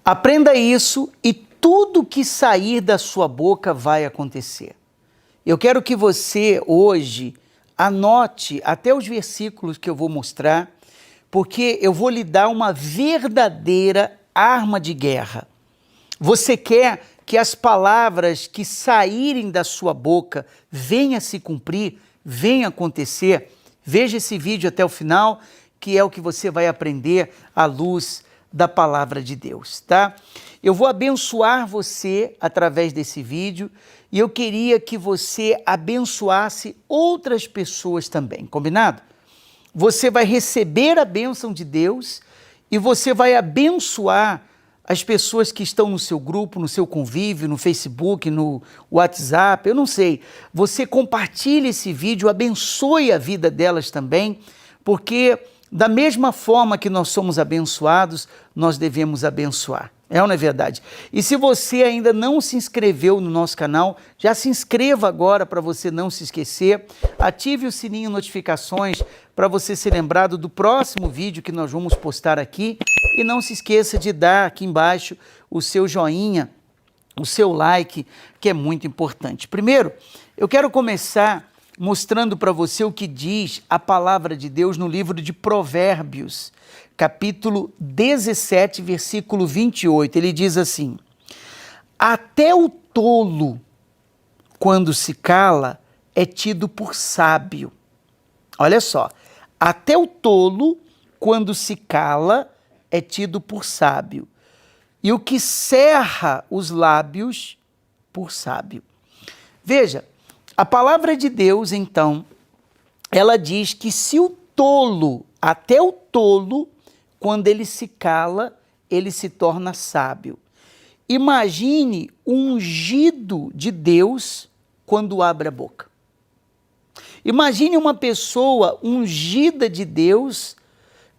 Aprenda isso e tudo que sair da sua boca vai acontecer. Eu quero que você hoje anote até os versículos que eu vou mostrar, porque eu vou lhe dar uma verdadeira arma de guerra. Você quer que as palavras que saírem da sua boca venham a se cumprir, venham a acontecer? Veja esse vídeo até o final, que é o que você vai aprender à luz da palavra de Deus, tá? Eu vou abençoar você através desse vídeo e eu queria que você abençoasse outras pessoas também, combinado? Você vai receber a bênção de Deus e você vai abençoar as pessoas que estão no seu grupo, no seu convívio, no Facebook, no WhatsApp, eu não sei. Você compartilhe esse vídeo, abençoe a vida delas também, porque da mesma forma que nós somos abençoados, nós devemos abençoar. É ou não é verdade? E se você ainda não se inscreveu no nosso canal, já se inscreva agora para você não se esquecer. Ative o sininho de notificações para você ser lembrado do próximo vídeo que nós vamos postar aqui. E não se esqueça de dar aqui embaixo o seu joinha, o seu like, que é muito importante. Primeiro, eu quero começar mostrando para você o que diz a palavra de Deus no livro de Provérbios, capítulo 17, versículo 28. Ele diz assim: até o tolo, quando se cala, é tido por sábio. Olha só, até o tolo, quando se cala, é tido por sábio. E o que cerra os lábios, por sábio. Veja, a palavra de Deus, então, ela diz que se o tolo, até o tolo, quando ele se cala, ele se torna sábio. Imagine o ungido de Deus quando abre a boca. Imagine uma pessoa ungida de Deus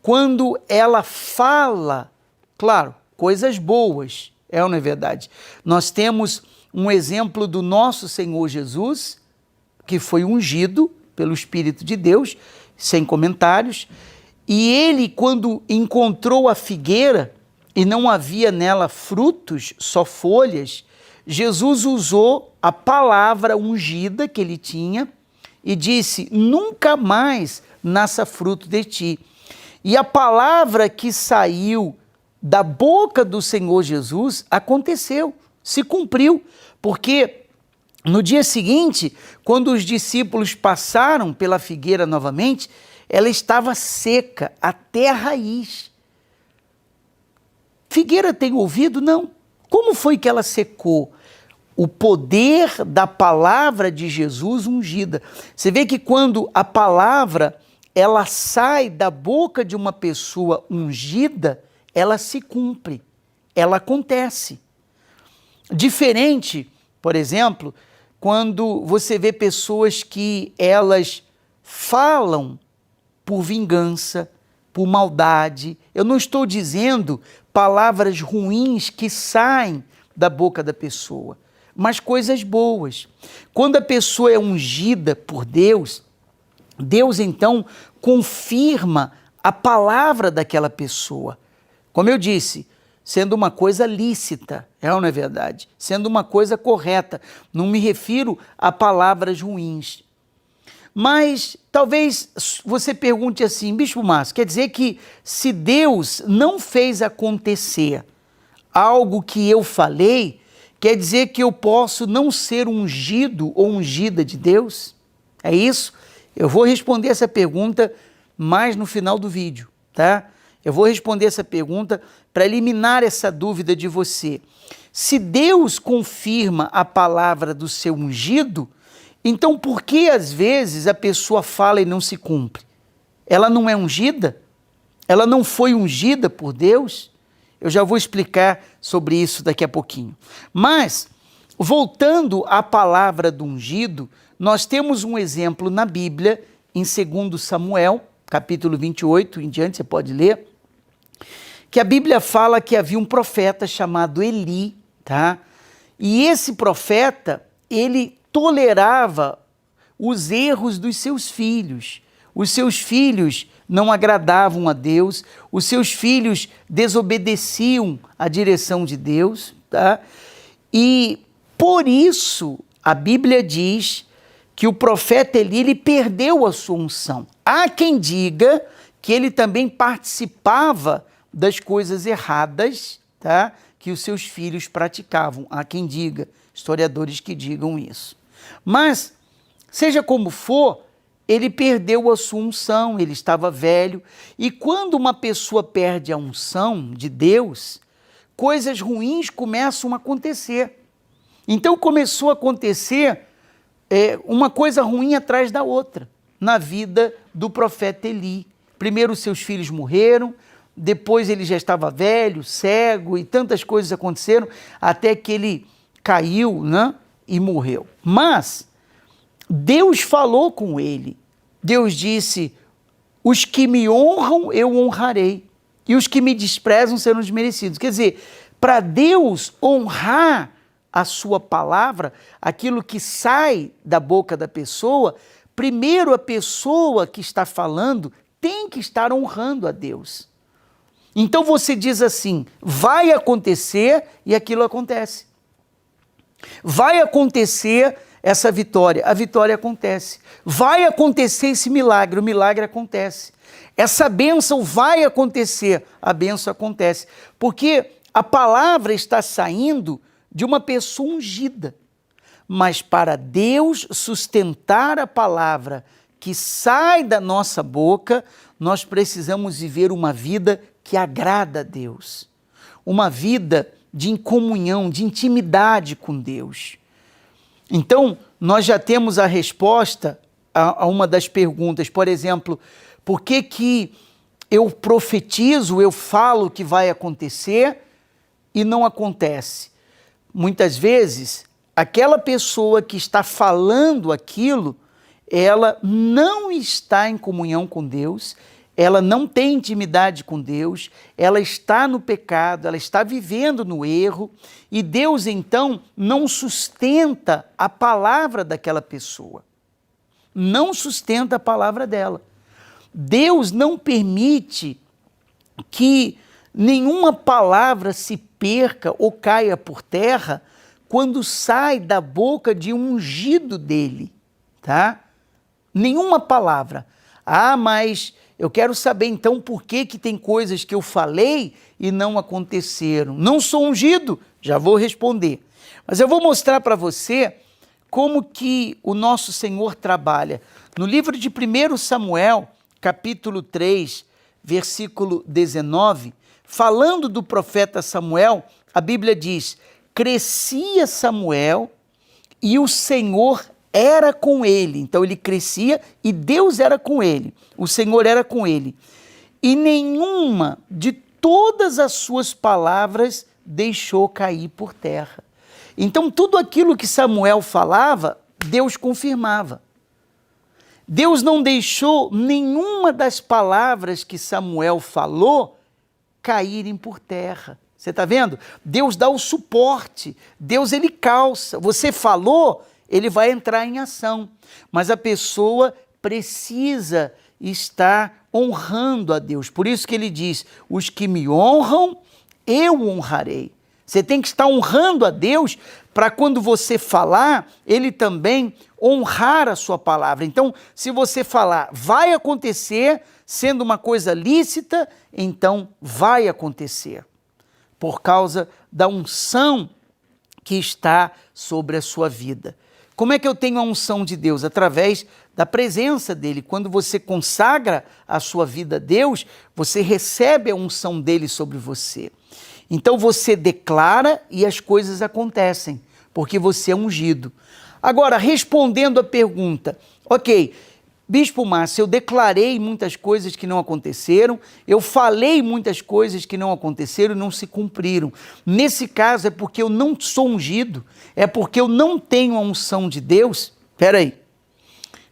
quando ela fala, claro, coisas boas, é ou não é verdade? Nós temos um exemplo do nosso Senhor Jesus, que foi ungido pelo Espírito de Deus, sem comentários, e ele, quando encontrou a figueira e não havia nela frutos, só folhas, Jesus usou a palavra ungida que ele tinha e disse: nunca mais nasça fruto de ti. E a palavra que saiu da boca do Senhor Jesus aconteceu, se cumpriu, porque no dia seguinte, quando os discípulos passaram pela figueira novamente, ela estava seca até a raiz. Figueira tem ouvido? Não. Como foi que ela secou? O poder da palavra de Jesus ungida. Você vê que quando a palavra ela sai da boca de uma pessoa ungida, ela se cumpre, ela acontece. Diferente, por exemplo, quando você vê pessoas que elas falam por vingança, por maldade. Eu não estou dizendo palavras ruins que saem da boca da pessoa, mas coisas boas. Quando a pessoa é ungida por Deus, Deus então confirma a palavra daquela pessoa. Como eu disse, sendo uma coisa lícita, é ou não é verdade? Sendo uma coisa correta. Não me refiro a palavras ruins. Mas talvez você pergunte assim: Bispo Márcio, quer dizer que se Deus não fez acontecer algo que eu falei, quer dizer que eu posso não ser ungido ou ungida de Deus? É isso? Eu vou responder essa pergunta mais no final do vídeo, tá? Eu vou responder essa pergunta para eliminar essa dúvida de você. Se Deus confirma a palavra do seu ungido, então por que às vezes a pessoa fala e não se cumpre? Ela não é ungida? Ela não foi ungida por Deus? Eu já vou explicar sobre isso daqui a pouquinho. Mas, voltando à palavra do ungido, nós temos um exemplo na Bíblia, em 2 Samuel, capítulo 28, em diante, você pode ler, que a Bíblia fala que havia um profeta chamado Eli, tá? E esse profeta, ele tolerava os erros dos seus filhos. Os seus filhos não agradavam a Deus, os seus filhos desobedeciam à direção de Deus, tá? E por isso a Bíblia diz que o profeta Eli ele perdeu a sua unção. Há quem diga que ele também participava das coisas erradas, tá? Que os seus filhos praticavam. Há quem diga, historiadores que digam isso. Mas, seja como for, ele perdeu a sua unção, ele estava velho. E quando uma pessoa perde a unção de Deus, coisas ruins começam a acontecer. Então começou a acontecer uma coisa ruim atrás da outra na vida do profeta Eli. Primeiro seus filhos morreram, depois ele já estava velho, cego, e tantas coisas aconteceram até que ele caiu, né, e morreu. Mas Deus falou com ele. Deus disse: os que me honram eu honrarei, e os que me desprezam serão desmerecidos. Quer dizer, para Deus honrar a sua palavra, aquilo que sai da boca da pessoa, primeiro a pessoa que está falando tem que estar honrando a Deus. Então você diz assim, vai acontecer, e aquilo acontece. Vai acontecer essa vitória, a vitória acontece. Vai acontecer esse milagre, o milagre acontece. Essa bênção vai acontecer, a bênção acontece. Porque a palavra está saindo de uma pessoa ungida. Mas para Deus sustentar a palavra que sai da nossa boca, nós precisamos viver uma vida que agrada a Deus. Uma vida de comunhão, de intimidade com Deus. Então, nós já temos a resposta a uma das perguntas. Por exemplo, por que eu profetizo, eu falo que vai acontecer e não acontece? Muitas vezes, aquela pessoa que está falando aquilo, ela não está em comunhão com Deus, ela não tem intimidade com Deus, ela está no pecado, ela está vivendo no erro, e Deus então não sustenta a palavra daquela pessoa, não sustenta a palavra dela. Deus não permite que nenhuma palavra se perca ou caia por terra quando sai da boca de um ungido dele, tá? Nenhuma palavra. Ah, mas eu quero saber então por que tem coisas que eu falei e não aconteceram. Não sou ungido? Já vou responder. Mas eu vou mostrar para você como que o nosso Senhor trabalha. No livro de 1 Samuel, capítulo 3, versículo 19, falando do profeta Samuel, a Bíblia diz: crescia Samuel e o Senhor era com ele. Então ele crescia e Deus era com ele. O Senhor era com ele. E nenhuma de todas as suas palavras deixou cair por terra. Então tudo aquilo que Samuel falava, Deus confirmava. Deus não deixou nenhuma das palavras que Samuel falou caírem por terra. Você está vendo? Deus dá o suporte, Deus ele calça. Você falou, ele vai entrar em ação. Mas a pessoa precisa estar honrando a Deus. Por isso que ele diz, os que me honram, eu honrarei. Você tem que estar honrando a Deus para quando você falar, ele também honrar a sua palavra. Então, se você falar, vai acontecer, sendo uma coisa lícita, então vai acontecer. Por causa da unção que está sobre a sua vida. Como é que eu tenho a unção de Deus? Através da presença dele. Quando você consagra a sua vida a Deus, você recebe a unção dele sobre você. Então você declara e as coisas acontecem, porque você é ungido. Agora, respondendo a pergunta, ok, Bispo Márcio, eu declarei muitas coisas que não aconteceram, eu falei muitas coisas que não aconteceram e não se cumpriram. Nesse caso é porque eu não sou ungido, é porque eu não tenho a unção de Deus. Espera aí,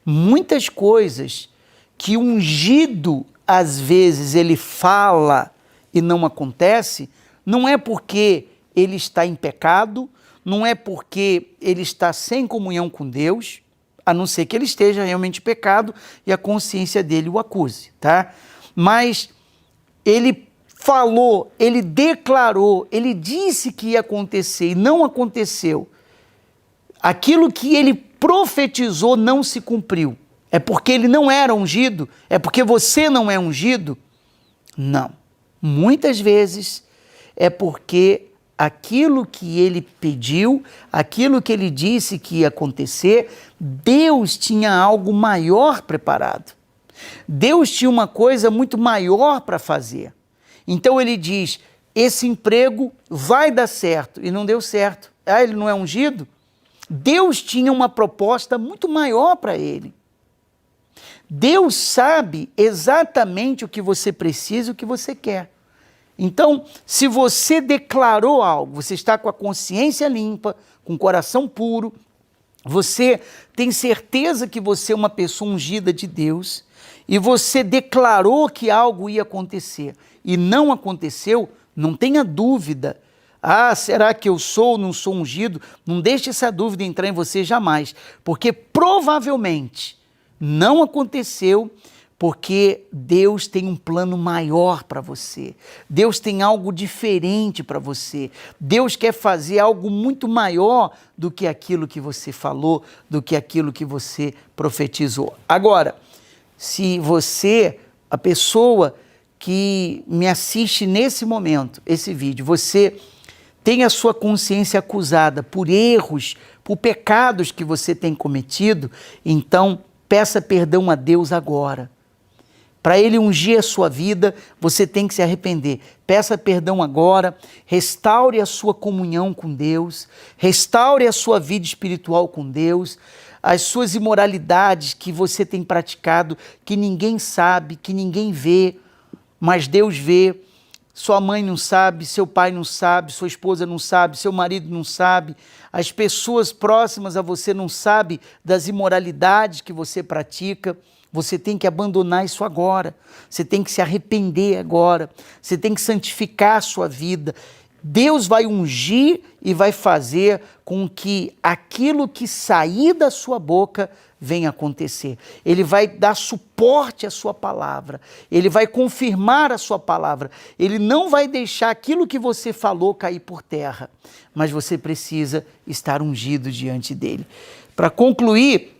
muitas coisas que o ungido, às vezes, ele fala e não acontece, não é porque ele está em pecado, não é porque ele está sem comunhão com Deus. a não ser que ele esteja realmente em pecado e a consciência dele o acuse, tá? Mas ele falou, ele declarou, ele disse que ia acontecer e não aconteceu. Aquilo que ele profetizou não se cumpriu. É porque ele não era ungido? É porque você não é ungido? Não. Muitas vezes é porque aquilo que ele pediu, aquilo que ele disse que ia acontecer, Deus tinha algo maior preparado. Deus tinha uma coisa muito maior para fazer. Então ele diz, esse emprego vai dar certo, e não deu certo. Ah, ele não é ungido? Deus tinha uma proposta muito maior para ele. Deus sabe exatamente o que você precisa e o que você quer. Então, se você declarou algo, você está com a consciência limpa, com o coração puro, você tem certeza que você é uma pessoa ungida de Deus e você declarou que algo ia acontecer e não aconteceu, não tenha dúvida. Ah, será que eu sou ou não sou ungido? Não deixe essa dúvida entrar em você jamais, porque provavelmente não aconteceu, porque Deus tem um plano maior para você. Deus tem algo diferente para você. Deus quer fazer algo muito maior do que aquilo que você falou, do que aquilo que você profetizou. Agora, se você, a pessoa que me assiste nesse momento, esse vídeo, você tem a sua consciência acusada por erros, por pecados que você tem cometido, então peça perdão a Deus agora. Para Ele ungir a sua vida, você tem que se arrepender. Peça perdão agora, restaure a sua comunhão com Deus, restaure a sua vida espiritual com Deus, as suas imoralidades que você tem praticado, que ninguém sabe, que ninguém vê, mas Deus vê. Sua mãe não sabe, seu pai não sabe, sua esposa não sabe, seu marido não sabe, as pessoas próximas a você não sabem das imoralidades que você pratica. Você tem que abandonar isso agora, você tem que se arrepender agora, você tem que santificar a sua vida. Deus vai ungir e vai fazer com que aquilo que sair da sua boca venha acontecer. Ele vai dar suporte à sua palavra, ele vai confirmar a sua palavra, ele não vai deixar aquilo que você falou cair por terra, mas você precisa estar ungido diante dele. Para concluir,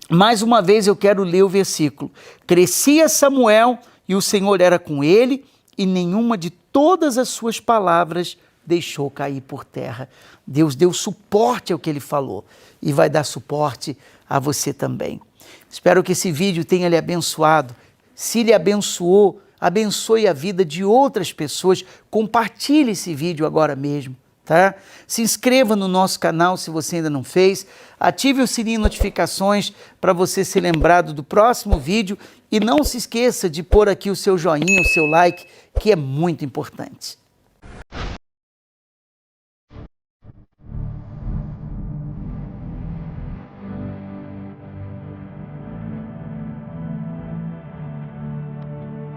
mais uma vez eu quero ler o versículo. Crescia Samuel e o Senhor era com ele e nenhuma de todas as suas palavras deixou cair por terra. Deus deu suporte ao que ele falou e vai dar suporte a você também. Espero que esse vídeo tenha lhe abençoado. Se lhe abençoou, abençoe a vida de outras pessoas. Compartilhe esse vídeo agora mesmo. Tá? Se inscreva no nosso canal se você ainda não fez, ative o sininho de notificações para você ser lembrado do próximo vídeo e não se esqueça de pôr aqui o seu joinha, o seu like, que é muito importante.